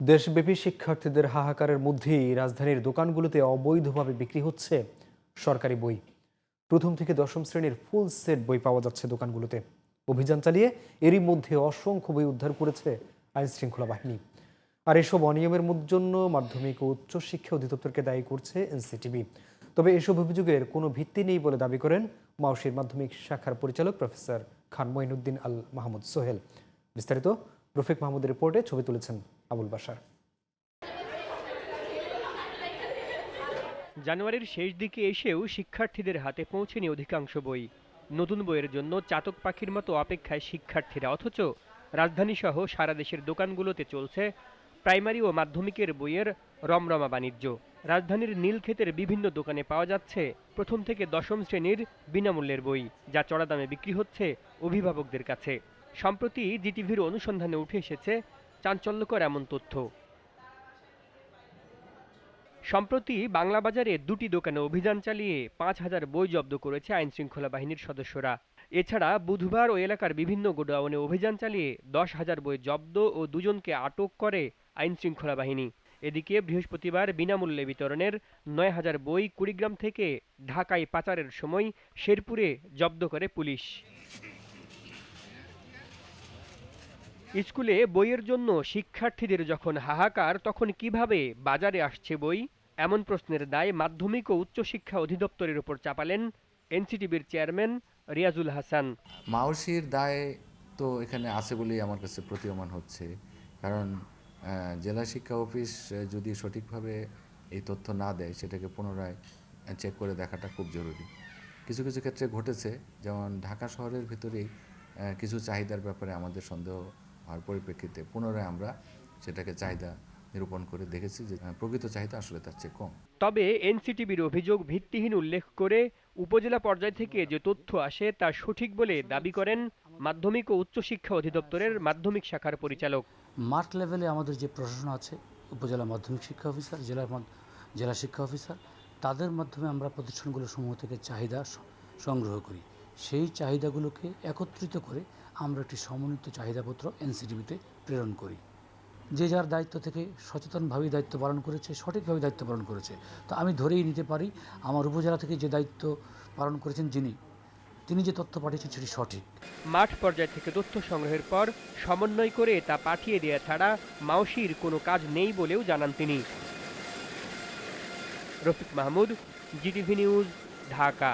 দেশব্যাপী শিক্ষার্থীদের হাহাকারের মধ্যেই রাজধানীর দোকানগুলোতে অবৈধভাবে বিক্রি হচ্ছে সরকারি বই। প্রথম থেকে দশম শ্রেণীর ফুল সেট বই পাওয়া যাচ্ছে দোকানগুলোতে। অভিযান চালিয়ে এরই মধ্যে অসংখ্য বই উদ্ধার করেছে আইন শৃঙ্খলা বাহিনী। আর এসব অনিয়মের জন্য মাধ্যমিক ও উচ্চ শিক্ষা অধিদপ্তরকে দায়ী করছে এনসিটিবি। তবে এসব অভিযোগের কোনো ভিত্তি নেই বলে দাবি করেন মাউশির মাধ্যমিক শাখার পরিচালক প্রফেসর খান মঈনুদ্দিন আল মাহমুদ সোহেল। বিস্তারিত রফিক মাহমুদের রিপোর্টে ছবি তুলেছেন আবুল বাশার। জানুয়ারির শেষ দিকে এসেও শিক্ষার্থীদের হাতে পৌঁছেনি অধিকাংশ বই। নতুন বইয়ের জন্য চাতক পাখির মতো অপেক্ষায় শিক্ষার্থীরা, অথচ রাজধানীসহ সারা দেশের দোকানগুলোতে চলছে প্রাইমারি ও মাধ্যমিকের বইয়ের রমরমা বাণিজ্য। রাজধানীর নীলক্ষেতের বিভিন্ন দোকানে পাওয়া যাচ্ছে প্রথম থেকে দশম শ্রেণীর বিনামূল্যের বই, যা চড়া দামে বিক্রি হচ্ছে অভিভাবকদের কাছে। সম্প্রতি জিটিভির অনুসন্ধানে উঠে এসেছে চাঞ্চল্যকর এমন তথ্য। সম্প্রতি বাংলা বাজারে দুটি দোকানে অভিযান চালিয়ে ৫,০০০ বই জব্দ করেছে আইনশৃঙ্খলা বাহিনীর সদস্যরা। এছাড়া বুধবার ওই এলাকার বিভিন্ন গোডাউনে অভিযান চালিয়ে ১০,০০০ বই জব্দ ও দুজনকে আটক করে আইনশৃঙ্খলা বাহিনী। এদিকে বৃহস্পতিবার বিনামূল্যে বিতরণের ৯,০০০ বই কুড়িগ্রাম থেকে ঢাকায় পাচারের সময় শেরপুরে জব্দ করে পুলিশ। স্কুলে বইয়ের জন্য শিক্ষার্থীদের যখন হাহাকার, তখন কিভাবে বাজারে আসছে বই? এমন প্রশ্নের দায় মাধ্যমিক ও উচ্চশিক্ষা অধিদপ্তরের উপর চাপালেন এনসিটিবির চেয়ারম্যান রিয়াজুল হাসান। মাউশির দায় তো এখানে আছে বলেই আমার কাছে প্রতীয়মান হচ্ছে, কারণ জেলা শিক্ষা অফিস যদি সঠিকভাবে এই তথ্য না দেয়, সেটাকে পুনরায় চেক করে দেখাটা খুব জরুরি। কিছু কিছু ক্ষেত্রে ঘটেছে, যেমন ঢাকা শহরের ভিতরেই কিছু চাহিদার ব্যাপারে আমাদের সন্দেহ হওয়ার পরিপ্রেক্ষিতে পুনরায় আমরা সেটাকে চাহিদা নিরূপণ করে দেখেছি যে প্রকৃত চাহিদা আসলে তার চেয়ে কম। তবে এনসিটিবির অভিযোগ ভিত্তিহীন উল্লেখ করে উপজেলা পর্যায় থেকে যে তথ্য আসে তা সঠিক বলে দাবি করেন মাধ্যমিক ও উচ্চশিক্ষা অধিদপ্তরের মাধ্যমিক শাখার পরিচালক। মাঠ লেভেলে আমাদের যে প্রশাসন আছে, উপজেলা মাধ্যমিক শিক্ষা অফিসার, জেলা শিক্ষা অফিসার, তাদের মাধ্যমে আমরা প্রতিষ্ঠানগুলো সমূহ থেকে চাহিদা সংগ্রহ করি। সেই চাহিদাগুলোকে একত্রিত করে আমরা একটি সমন্বিত চাহিদাপত্র এনসিটিবিতে প্রেরণ করি। যে যার দায়িত্ব থেকে সচেতনভাবেই দায়িত্ব পালন করেছে, সঠিকভাবে দায়িত্ব পালন করেছে। তো আমি ধরেই নিতে পারি আমার উপজেলা থেকে যে দায়িত্ব পালন করেছেন তিনি যে তথ্য পাঠিয়েছেন সেটি সঠিক। মাঠ পর্যায় থেকে তথ্য সংগ্রহের পর সমন্বয় করে তা পাঠিয়ে দেয়া ছাড়া মাউশির কোনো কাজ নেই বলেও জানান তিনি। Rafiq Mahmud, GTV news, Dhaka.